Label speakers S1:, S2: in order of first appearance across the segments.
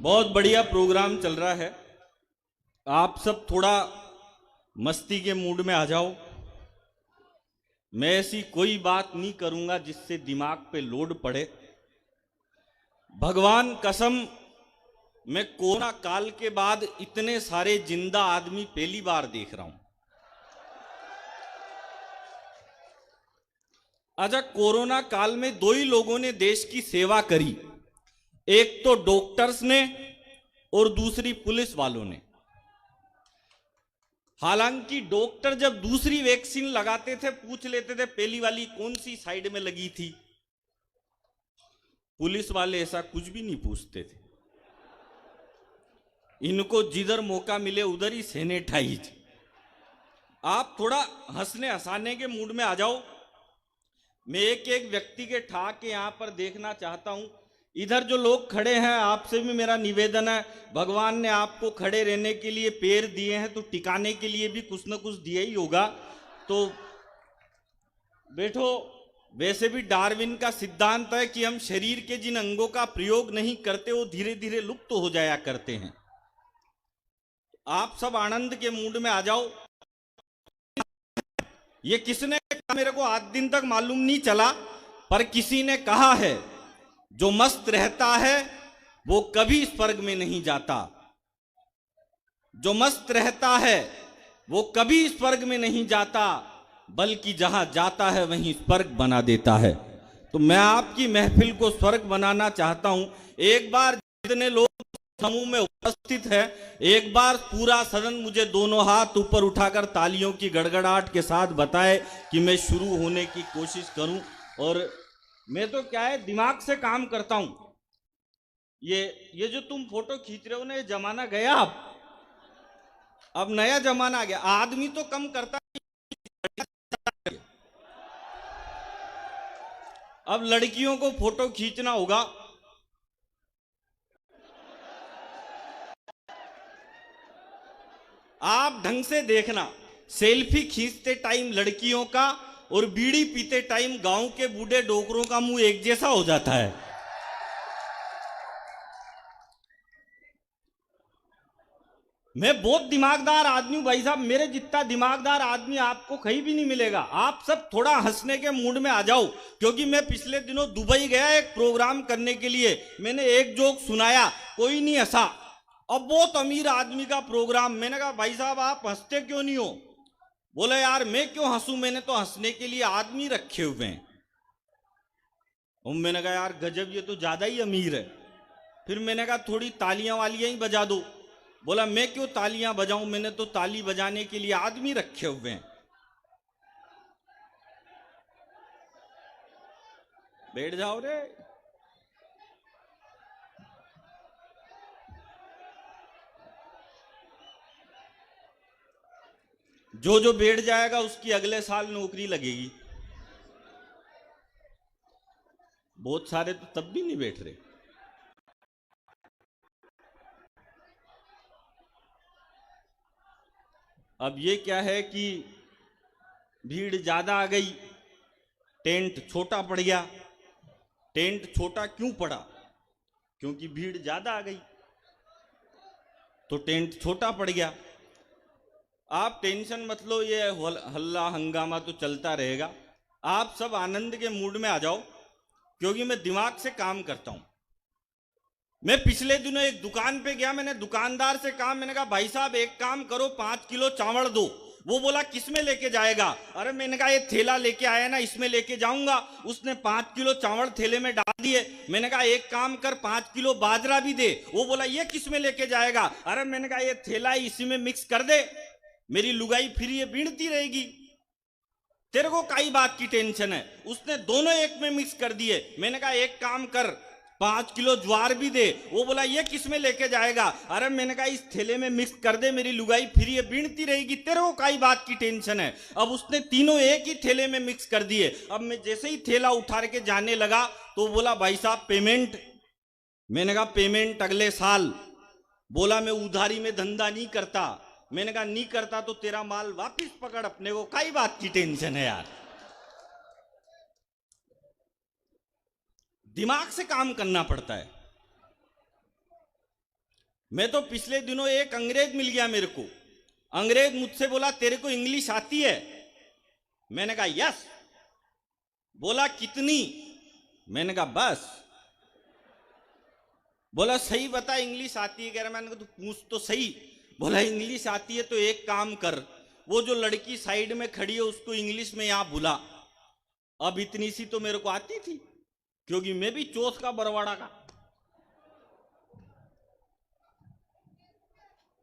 S1: बहुत बढ़िया प्रोग्राम चल रहा है। आप सब थोड़ा मस्ती के मूड में आ जाओ। मैं ऐसी कोई बात नहीं करूंगा जिससे दिमाग पे लोड पड़े। भगवान कसम, मैं कोरोना काल के बाद इतने सारे जिंदा आदमी पहली बार देख रहा हूं। अच्छा, कोरोना काल में दो ही लोगों ने देश की सेवा करी, एक तो डॉक्टर्स ने और दूसरी पुलिस वालों ने। हालांकि डॉक्टर जब दूसरी वैक्सीन लगाते थे पूछ लेते थे पहली वाली कौन सी साइड में लगी थी। पुलिस वाले ऐसा कुछ भी नहीं पूछते थे। इनको जिधर मौका मिले उधर ही सैनिटाइज। आप थोड़ा हंसने हंसाने के मूड में आ जाओ। मैं एक एक व्यक्ति के ठाक के यहां पर देखना चाहता हूं। इधर जो लोग खड़े हैं, आपसे भी मेरा निवेदन है, भगवान ने आपको खड़े रहने के लिए पैर दिए हैं तो टिकाने के लिए भी कुछ न कुछ दिया ही होगा, तो बैठो। वैसे भी डार्विन का सिद्धांत है कि हम शरीर के जिन अंगों का प्रयोग नहीं करते वो धीरे धीरे लुप्त हो जाया करते हैं। आप सब आनंद के मूड में आ जाओ। ये किसने कहा मेरे को आज दिन तक मालूम नहीं चला, पर किसी ने कहा है जो मस्त रहता है वो कभी स्वर्ग में नहीं जाता। जो मस्त रहता है वो कभी स्वर्ग में नहीं जाता, बल्कि जहां जाता है वहीं स्वर्ग बना देता है। तो मैं आपकी महफिल को स्वर्ग बनाना चाहता हूं। एक बार जितने लोग समूह में उपस्थित है, एक बार पूरा सदन मुझे दोनों हाथ ऊपर उठाकर तालियों की गड़गड़ाहट के साथ बताए कि मैं शुरू होने की कोशिश करूं। और मैं तो क्या है, दिमाग से काम करता हूं। ये जो तुम फोटो खींच रहे हो ना, ये जमाना गया। अब नया जमाना आ गया। आदमी तो कम करता, अब लड़कियों को फोटो खींचना होगा। आप ढंग से देखना, सेल्फी खींचते टाइम लड़कियों का और बीड़ी पीते टाइम गांव के बूढ़े डोकरों का मुंह एक जैसा हो जाता है। मैं बहुत दिमागदार आदमी हूं भाई साहब, मेरे जितना दिमागदार आदमी आपको कहीं भी नहीं मिलेगा। आप सब थोड़ा हंसने के मूड में आ जाओ, क्योंकि मैं पिछले दिनों दुबई गया एक प्रोग्राम करने के लिए। मैंने एक जोक सुनाया, कोई नहीं हंसा। अब बहुत अमीर आदमी का प्रोग्राम, मैंने कहा भाई साहब आप हंसते क्यों नहीं हो? बोले यार मैं क्यों हंसू, मैंने तो हंसने के लिए आदमी रखे हुए हैं। और मैंने कहा यार गजब, ये तो ज्यादा ही अमीर है। फिर मैंने कहा थोड़ी तालियां वालियां ही बजा दो। बोला मैं क्यों तालियां बजाऊं, मैंने तो ताली बजाने के लिए आदमी रखे हुए हैं। बैठ जाओ रे। जो बैठ जाएगा उसकी अगले साल नौकरी लगेगी। बहुत सारे तो तब भी नहीं बैठ रहे। अब ये क्या है कि भीड़ ज्यादा आ गई, टेंट छोटा पड़ गया। टेंट छोटा क्यों पड़ा? क्योंकि भीड़ ज्यादा आ गई, तो टेंट छोटा पड़ गया। आप टेंशन मत लो, ये हल्ला हंगामा तो चलता रहेगा। आप सब आनंद के मूड में आ जाओ, क्योंकि मैं दिमाग से काम करता हूं। मैं पिछले दिनों एक दुकान पे गया, मैंने दुकानदार से कहा, मैंने कहा भाई साहब एक काम करो 5 किलो चावल दो। वो बोला किस में लेके जाएगा? अरे मैंने कहा ये थैला लेके आया ना, इसमें लेके जाऊंगा। उसने 5 किलो चावल थैले में डाल दिए। मैंने कहा एक काम कर 5 किलो बाजरा भी दे। वो बोला ये किस में लेके जाएगा? अरे मैंने कहा ये थैला इसी में मिक्स कर दे, मेरी लुगाई फिर ये बीनती रहेगी। तेरे को कई बात की टेंशन है? उसने दोनों एक में मिक्स कर दिए। मैंने कहा एक काम कर 5 किलो ज्वार भी दे। वो बोला ये किस में लेके जाएगा? अरे मैंने कहा इस थैले में मिक्स कर दे, मेरी लुगाई फिर ये बीनती रहेगी। तेरे को कई बात की टेंशन है? अब उसने तीनों एक ही थैले में मिक्स कर दिए। अब मैं जैसे ही थैला उठा के जाने लगा तो बोला भाई साहब पेमेंट। मैंने कहा पेमेंट अगले साल। बोला मैं उधारी में धंधा नहीं करता। मैंने कहा नहीं करता तो तेरा माल वापस पकड़, अपने को कई बात की टेंशन है यार। दिमाग से काम करना पड़ता है। मैं तो पिछले दिनों एक अंग्रेज मिल गया मेरे को। अंग्रेज मुझसे बोला तेरे को इंग्लिश आती है? मैंने कहा यस। बोला कितनी? मैंने कहा बस। बोला सही बता इंग्लिश आती है? कह रहा। मैंने कहा तू पूछ तो सही। बोला इंग्लिश आती है तो एक काम कर, वो जो लड़की साइड में खड़ी है उसको इंग्लिश में यहां बुला। अब इतनी सी तो मेरे को आती थी, क्योंकि मैं भी चौथ का बरवाड़ा का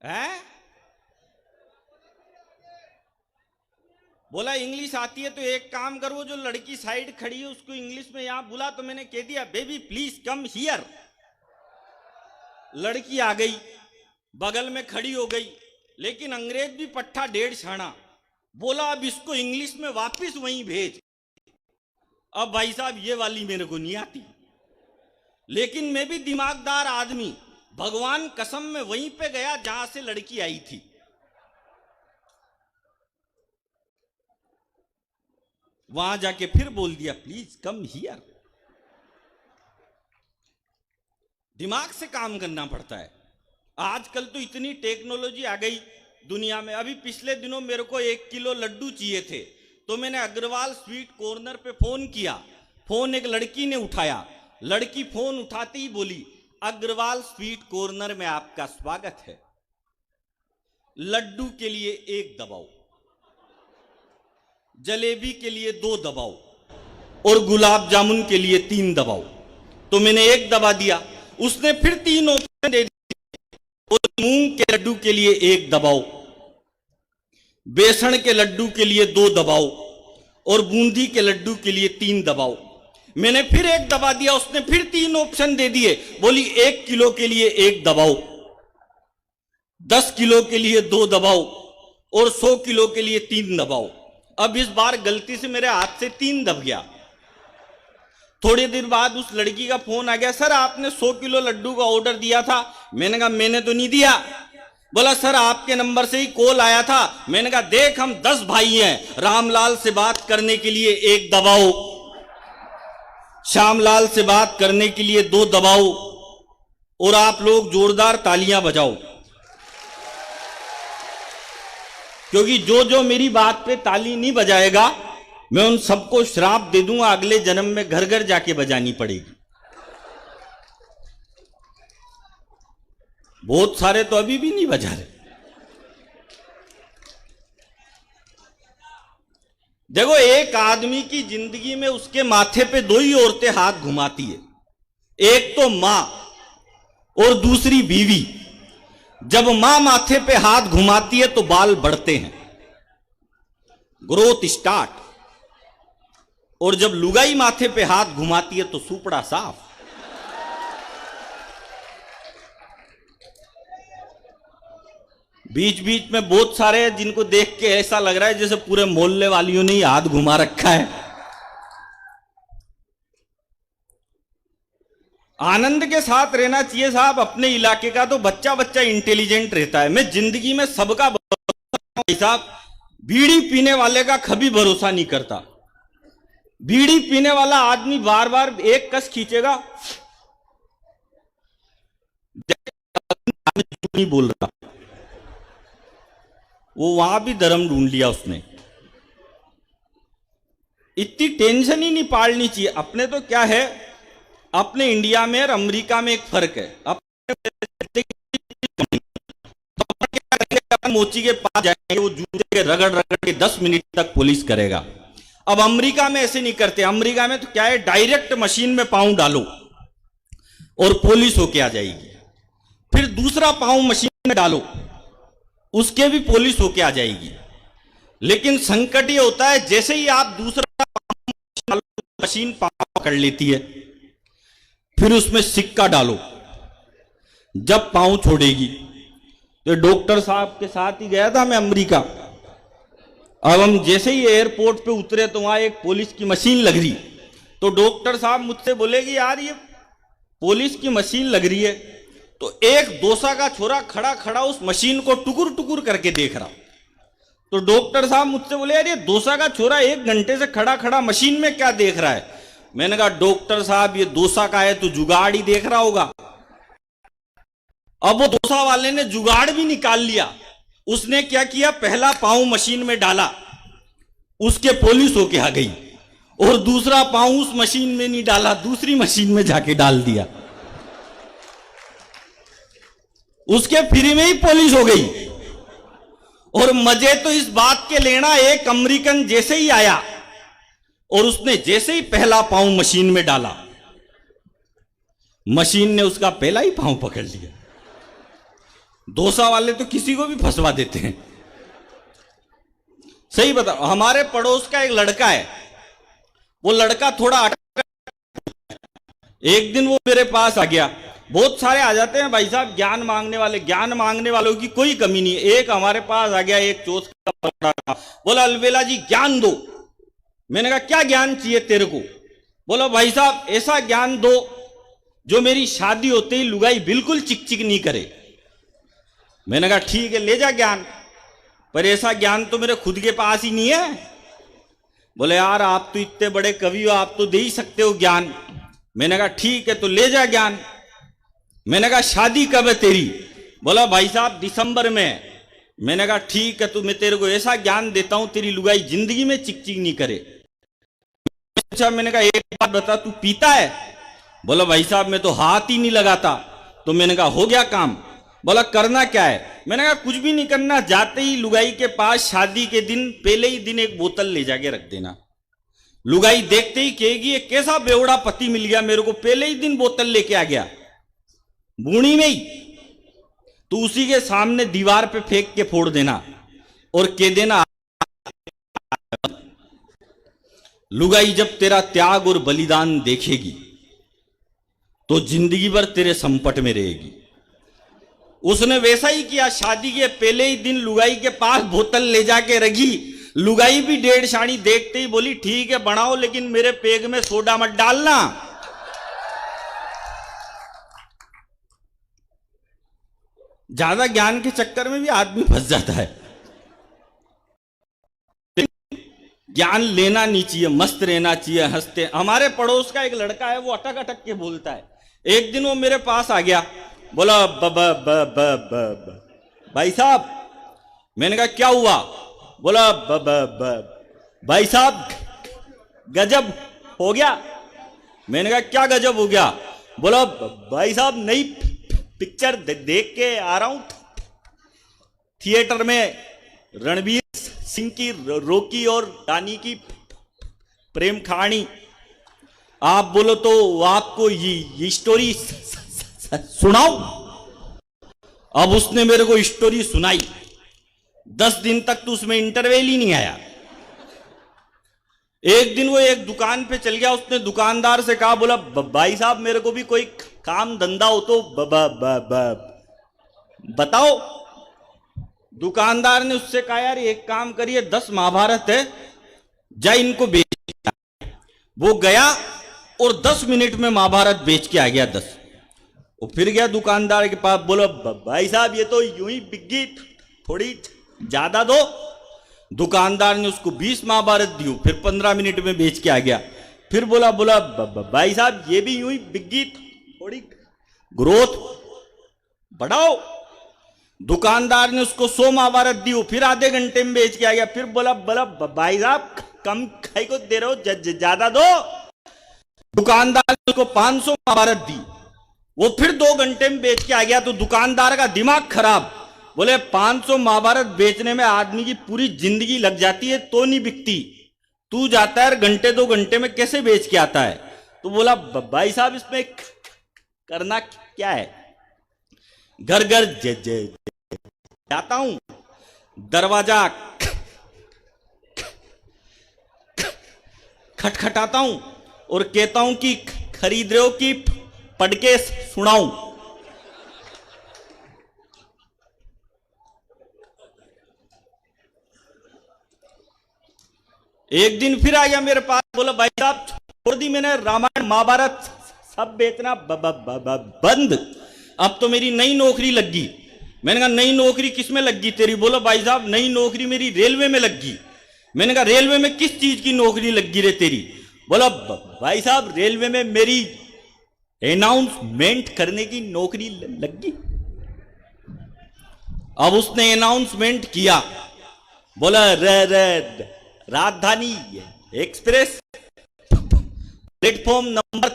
S1: है। बोला इंग्लिश आती है तो एक काम कर, वो जो लड़की साइड खड़ी है उसको इंग्लिश में यहां बुला। तो मैंने कह दिया बेबी प्लीज कम हियर। लड़की आ गई, बगल में खड़ी हो गई, लेकिन अंग्रेज भी पट्टा डेढ़ छाना। बोला अब इसको इंग्लिश में वापस वहीं भेज। अब भाई साहब ये वाली मेरे को नहीं आती, लेकिन मैं भी दिमागदार आदमी, भगवान कसम में वहीं पे गया जहां से लड़की आई थी। वहां जाके फिर बोल दिया प्लीज कम हियर। दिमाग से काम करना पड़ता है। आजकल तो इतनी टेक्नोलॉजी आ गई दुनिया में। अभी पिछले दिनों मेरे को 1 किलो लड्डू चाहिए थे, तो मैंने अग्रवाल स्वीट कॉर्नर पे फोन किया। फोन एक लड़की ने उठाया। लड़की फोन उठाते ही बोली अग्रवाल स्वीट कॉर्नर में आपका स्वागत है। लड्डू के लिए 1 दबाओ, जलेबी के लिए 2 दबाओ और गुलाब जामुन के लिए 3 दबाओ। तो मैंने 1 दबा दिया, उसने फिर 3 ऑप्शन दे दिए। और मूंग के लड्डू के लिए 1 दबाओ, बेसन के लड्डू के लिए 2 दबाओ और बूंदी के लड्डू के लिए 3 दबाओ। मैंने फिर 1 दबा दिया, उसने फिर 3 ऑप्शन दे दिए। बोली 1 किलो के लिए 1 दबाओ, 10 किलो के लिए 2 दबाओ और 100 किलो के लिए 3 दबाओ। अब इस बार गलती से मेरे हाथ से 3 दब गया। थोड़ी देर बाद उस लड़की का फोन आ गया, सर आपने 100 किलो लड्डू का ऑर्डर दिया था। मैंने कहा मैंने तो नहीं दिया। बोला सर आपके नंबर से ही कॉल आया था। मैंने कहा देख हम 10 भाई हैं, रामलाल से बात करने के लिए 1 दबाओ, श्यामलाल से बात करने के लिए 2 दबाओ और आप लोग जोरदार तालियां बजाओ, क्योंकि जो जो मेरी बात पे ताली नहीं बजाएगा मैं उन सबको श्राप दे दूंगा, अगले जन्म में घर घर जाके बजानी पड़ेगी। बहुत सारे तो अभी भी नहीं बजा रहे। देखो एक आदमी की जिंदगी में उसके माथे पे 2 ही औरतें हाथ घुमाती है, एक तो मां और दूसरी बीवी। जब मां माथे पे हाथ घुमाती है तो बाल बढ़ते हैं, ग्रोथ स्टार्ट। और जब लुगाई माथे पे हाथ घुमाती है तो सुपड़ा साफ। बीच बीच में बहुत सारे हैं जिनको देख के ऐसा लग रहा है जैसे पूरे मोहल्ले वालियों ने ही हाथ घुमा रखा है। आनंद के साथ रहना चाहिए साहब। अपने इलाके का तो बच्चा बच्चा इंटेलिजेंट रहता है। मैं जिंदगी में सबका साहब, बीड़ी पीने वाले का कभी भरोसा नहीं करता। बीड़ी पीने वाला आदमी बार बार एक कस खींचेगा, नहीं बोल रहा, वो वहां भी धर्म ढूंढ लिया उसने। इतनी टेंशन ही नहीं पालनी चाहिए। अपने तो क्या है, अपने इंडिया में और अमेरिका में एक फर्क है। मोची के पास जाएंगे, वो जूते के रगड़ रगड़ के 10 मिनट तक पुलिस करेगा। अब अमेरिका में ऐसे नहीं करते। अमेरिका में तो क्या है, डायरेक्ट मशीन में पांव डालो और पुलिस होके आ जाएगी। फिर दूसरा पांव मशीन में डालो, उसके भी पुलिस होके आ जाएगी। लेकिन संकट ये होता है जैसे ही आप दूसरा पांव मशीन पांव पकड़ लेती है, फिर उसमें सिक्का डालो, जब पांव छोड़ेगी। तो डॉक्टर साहब के साथ ही गया था मैं अमेरिका। अब हम जैसे ही एयरपोर्ट पे उतरे तो वहां एक पुलिस की मशीन लग रही। तो डॉक्टर साहब मुझसे बोले कि यार ये पुलिस की मशीन लग रही है। तो एक डोसा का छोरा खड़ा खड़ा उस मशीन को टुकुर टुकुर करके देख रहा। तो डॉक्टर साहब मुझसे बोले यार ये डोसा का छोरा 1 घंटे से खड़ा खड़ा मशीन में क्या देख रहा है। मैंने कहा डॉक्टर साहब ये डोसा का है तो जुगाड़ ही देख रहा होगा। अब वो डोसा वाले ने जुगाड़ भी निकाल लिया। उसने क्या किया, पहला पांव मशीन में डाला, उसके पॉलिश होके आ गई, और दूसरा पांव उस मशीन में नहीं डाला, दूसरी मशीन में जाके डाल दिया, उसके फ्री में ही पॉलिश हो गई। और मजे तो इस बात के लेना, एक अमेरिकन जैसे ही आया और उसने जैसे ही पहला पांव मशीन में डाला, मशीन ने उसका पहला ही पांव पकड़ लिया। डोसा वाले तो किसी को भी फंसवा देते हैं। सही बताओ, हमारे पड़ोस का एक लड़का है, वो लड़का थोड़ा एक दिन वो मेरे पास आ गया। बहुत सारे आ जाते हैं भाई साहब ज्ञान मांगने वाले, ज्ञान मांगने वालों की कोई कमी नहीं है। एक हमारे पास आ गया, एक चोट का पकड़ा था, बोला अलबेला जी ज्ञान दो। मैंने कहा क्या ज्ञान चाहिए तेरे को? बोला भाई साहब ऐसा ज्ञान दो जो मेरी शादी होते ही लुगाई बिल्कुल चिकचिक नहीं करे। मैंने कहा ठीक है ले जा ज्ञान, पर ऐसा ज्ञान तो मेरे खुद के पास ही नहीं है। बोले यार आप तो इतने बड़े कवि हो, आप तो दे ही सकते हो ज्ञान। मैंने कहा ठीक है तो ले जा ज्ञान। मैंने कहा शादी कब है तेरी? बोला भाई साहब दिसंबर में। मैंने कहा ठीक है तो मैं तेरे को ऐसा ज्ञान देता हूं तेरी लुगाई जिंदगी में चिकचिक नहीं करे। अच्छा मैंने कहा एक बात बता, तू पीता है? बोला भाई साहब मैं तो हाथ ही नहीं लगाता। तो मैंने कहा हो गया काम। बोला करना क्या है? मैंने कहा कुछ भी नहीं करना, जाते ही लुगाई के पास शादी के दिन पहले ही दिन एक बोतल ले जाके रख देना। लुगाई देखते ही कहेगी ये कैसा बेवड़ा पति मिल गया मेरे को, पहले ही दिन बोतल लेके आ गया बूढ़ी में ही। तो उसी के सामने दीवार पे फेंक के फोड़ देना और कह देना लुगाई जब तेरा त्याग और बलिदान देखेगी तो जिंदगी भर तेरे संपट में रहेगी। उसने वैसा ही किया, शादी के पहले ही दिन लुगाई के पास बोतल ले जाके रखी। लुगाई भी डेढ़ शाणी देखते ही बोली ठीक है बनाओ, लेकिन मेरे पेग में सोडा मत डालना। ज्यादा ज्ञान के चक्कर में भी आदमी फंस जाता है। ज्ञान लेना नहीं चाहिए, मस्त रहना चाहिए, हंसते। हमारे पड़ोस का एक लड़का है, वो अटक अटक के बोलता है। एक दिन वो मेरे पास आ गया, बोला ब ब ब ब ब भाई साहब। मैंने कहा क्या हुआ? बोला ब ब ब भाई साहब गजब हो गया। मैंने कहा क्या गजब हो गया? बोला भाई साहब नई पिक्चर देख के आ रहा हूं थिएटर में, रणवीर सिंह की रॉकी और रानी की प्रेम कहानी। आप बोलो तो आपको ये स्टोरी सुनाओ। अब उसने मेरे को स्टोरी सुनाई। 10 दिन तक तो उसमें इंटरवेल ही नहीं आया। एक दिन वो एक दुकान पे चल गया, उसने दुकानदार से कहा, बोला भाई साहब मेरे को भी कोई काम धंधा हो तो बताओ। दुकानदार ने उससे कहा यार एक काम करिए, 10 महाभारत है, जा इनको बेच। वो गया और 10 मिनट में महाभारत बेच के आ गया 10। वो फिर गया दुकानदार के पास, बोला भाई साहब ये तो यूं ही बिक गई, थोड़ी ज्यादा दो। दुकानदार ने उसको 20 महाभारत दी, फिर 15 मिनट में बेच के आ गया। फिर बोला भाई साहब ये भी यूं ही बिक गई, थोड़ी ग्रोथ बढ़ाओ। दुकानदार ने उसको 100 महाभारत दी, फिर आधे घंटे में बेच के आ गया। फिर बोला भाई साहब कम खाई को दे रहे हो, ज्यादा दो। दुकानदार ने उसको 500 महाभारत दी, वो फिर 2 घंटे में बेच के आ गया। तो दुकानदार का दिमाग खराब, बोले 500 महाभारत बेचने में आदमी की पूरी जिंदगी लग जाती है तो नहीं बिकती, तू जाता है घंटे 2 घंटे में कैसे बेच के आता है? तो बोला भाई साहब इसमें करना क्या है? घर घर जाता हूं, दरवाजा खटखटाता हूं और कहता हूं कि खरीद रहे हो कि पढ़ के सुनाऊं। एक दिन फिर आ गया मेरे पास, बोला भाई साहब छोड़ दी मैंने रामायण महाभारत सब बेचना बंद, अब तो मेरी नई नौकरी लग गई। मैंने कहा नई नौकरी किसमें लग गई तेरी? बोला भाई साहब नई नौकरी मेरी रेलवे में लग गई। मैंने कहा रेलवे में किस चीज की नौकरी लग गई रे तेरी? बोला भाई साहब रेलवे में मेरी अनाउंसमेंट करने की नौकरी लग गई। अब उसने अनाउंसमेंट किया, बोला राजधानी एक्सप्रेस प्लेटफॉर्म नंबर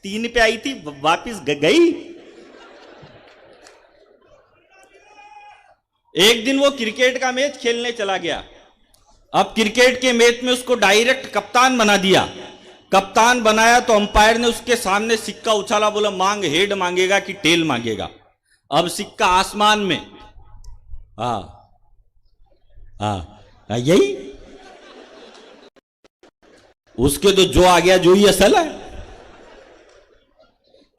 S1: 3 पे आई थी, वापिस गई। एक दिन वो क्रिकेट का मैच खेलने चला गया। अब क्रिकेट के मैच में उसको डायरेक्ट कप्तान बना दिया। कप्तान बनाया तो अंपायर ने उसके सामने सिक्का उछाला, बोला मांग हेड मांगेगा कि टेल मांगेगा। अब सिक्का आसमान में, यही उसके तो जो आ गया जो ही असल है।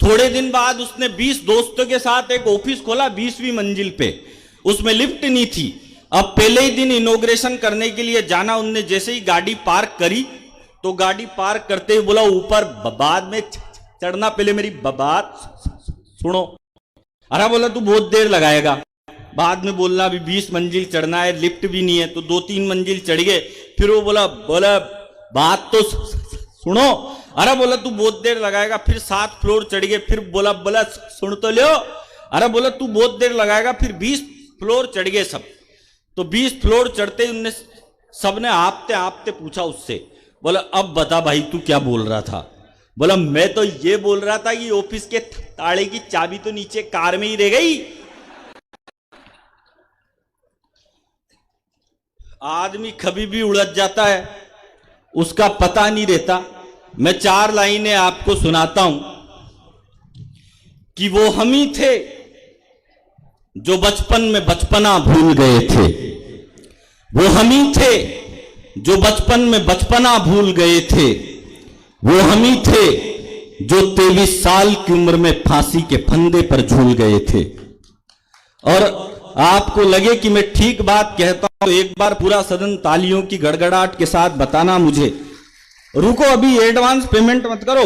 S1: थोड़े दिन बाद उसने 20 दोस्तों के साथ एक ऑफिस खोला 20वीं मंजिल पे। उसमें लिफ्ट नहीं थी। अब पहले ही दिन इनॉग्रेशन करने के लिए जाना, उनने जैसे ही गाड़ी पार्क करी तो गाड़ी पार्क करते ही बोला ऊपर बाद में चढ़ना, पहले मेरी बात सुनो। अरे बोला तू बहुत देर लगाएगा, बाद में बोलना, अभी 20 मंजिल चढ़ना है, लिफ्ट भी नहीं है। तो 2-3 मंजिल चढ़ गए। फिर वो बोला बात तो सुनो। अरे बोला तू बहुत देर लगाएगा। फिर 7 फ्लोर चढ़ गए। फिर बोला सुन तो लो। अरे बोला तू बहुत देर लगाएगा। फिर 20 फ्लोर चढ़ गए सब। तो 20 फ्लोर चढ़ते ही उनने सबने आपते आपते पूछा उससे, बोला अब बता भाई तू क्या बोल रहा था। बोला मैं तो ये बोल रहा था कि ऑफिस के ताले की चाबी तो नीचे कार में ही रह गई। आदमी कभी भी उलझ जाता है, उसका पता नहीं रहता। मैं 4 लाइनें आपको सुनाता हूं कि वो हम ही थे जो बचपन में बचपना भूल गए थे। वो हम ही थे जो बचपन में बचपना भूल गए थे। वो हम ही थे जो 23 साल की उम्र में फांसी के फंदे पर झूल गए थे। और आपको लगे कि मैं ठीक बात कहता हूं तो एक बार पूरा सदन तालियों की गड़गड़ाहट के साथ बताना मुझे। रुको, अभी एडवांस पेमेंट मत करो।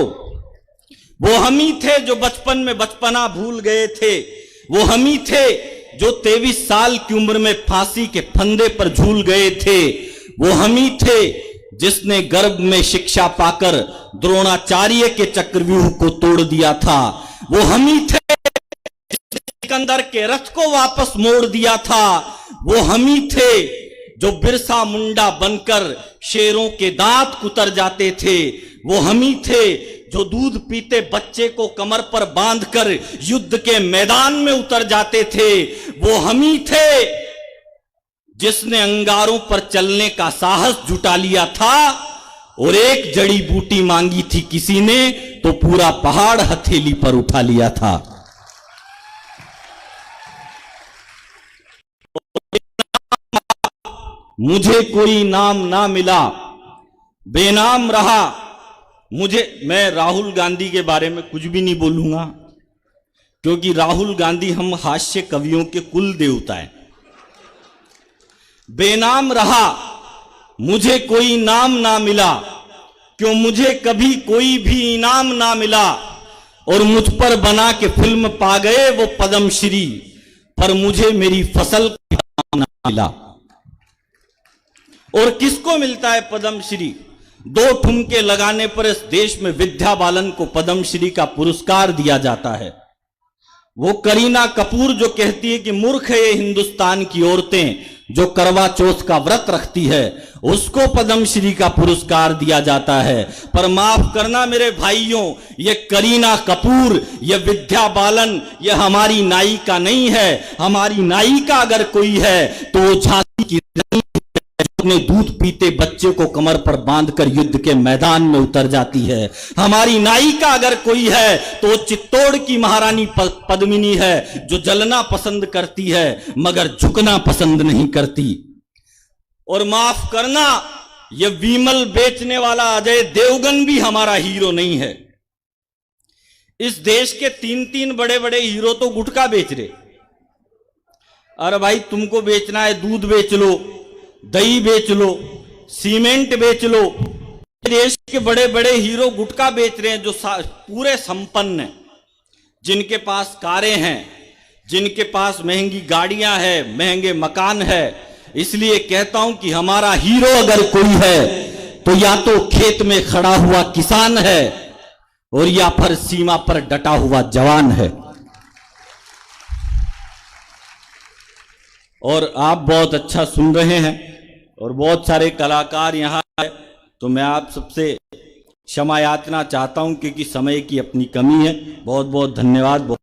S1: वो हम ही थे जो बचपन में बचपना भूल गए थे। वो हम ही थे जो 23 साल की उम्र में फांसी के फंदे पर झूल गए थे। वो हम ही थे जिसने गर्भ में शिक्षा पाकर द्रोणाचार्य के चक्रव्यूह को तोड़ दिया था। वो हम ही थे जिसने सिकंदर के रथ को वापस मोड़ दिया था। वो हम ही थे जो बिरसा मुंडा बनकर शेरों के दांत कुतर जाते थे। वो हम ही थे जो दूध पीते बच्चे को कमर पर बांधकर युद्ध के मैदान में उतर जाते थे। वो हम ही थे जिसने अंगारों पर चलने का साहस जुटा लिया था और एक जड़ी बूटी मांगी थी किसी ने तो पूरा पहाड़ हथेली पर उठा लिया था। मुझे कोई नाम ना मिला, बेनाम रहा मैं राहुल गांधी के बारे में कुछ भी नहीं बोलूंगा, क्योंकि राहुल गांधी हम हास्य कवियों के कुल देवता हैं। बेनाम रहा, मुझे कोई नाम ना मिला, क्यों मुझे कभी कोई भी इनाम ना मिला। और मुझ पर बना के फिल्म पा गए वो पद्मश्री, पर मुझे मेरी फसल का इनाम ना मिला। और किसको मिलता है पद्मश्री? 2 ठुमके लगाने पर इस देश में विद्या बालन को पद्मश्री का पुरस्कार दिया जाता है। वो करीना कपूर जो कहती है कि मूर्ख है ये हिंदुस्तान की औरतें जो करवा चौथ का व्रत रखती है, उसको पद्मश्री का पुरस्कार दिया जाता है। पर माफ करना मेरे भाइयों, ये करीना कपूर, ये विद्या बालन, ये हमारी नायिका नहीं है। हमारी नायिका अगर कोई है तो वो झांसी की अपने दूध पीते बच्चे को कमर पर बांधकर युद्ध के मैदान में उतर जाती है। हमारी नायिका अगर कोई है तो चित्तौड़ की महारानी पद्मिनी है, जो जलना पसंद करती है मगर झुकना पसंद नहीं करती। और माफ करना, ये विमल बेचने वाला अजय देवगन भी हमारा हीरो नहीं है। इस देश के 3 बड़े बड़े हीरो तो गुटखा बेच रहे। अरे भाई तुमको बेचना है, दूध बेच लो, दही बेच लो, सीमेंट बेच लो। देश के बड़े बड़े हीरो गुटखा बेच रहे हैं, जो पूरे संपन्न हैं, जिनके पास कारें हैं, जिनके पास महंगी गाड़ियां हैं, महंगे मकान है। इसलिए कहता हूं कि हमारा हीरो अगर कोई है तो या तो खेत में खड़ा हुआ किसान है और या फिर सीमा पर डटा हुआ जवान है। और आप बहुत अच्छा सुन रहे हैं और बहुत सारे कलाकार यहाँ है, तो मैं आप सबसे क्षमा याचना चाहता हूँ क्योंकि समय की अपनी कमी है। बहुत बहुत धन्यवाद।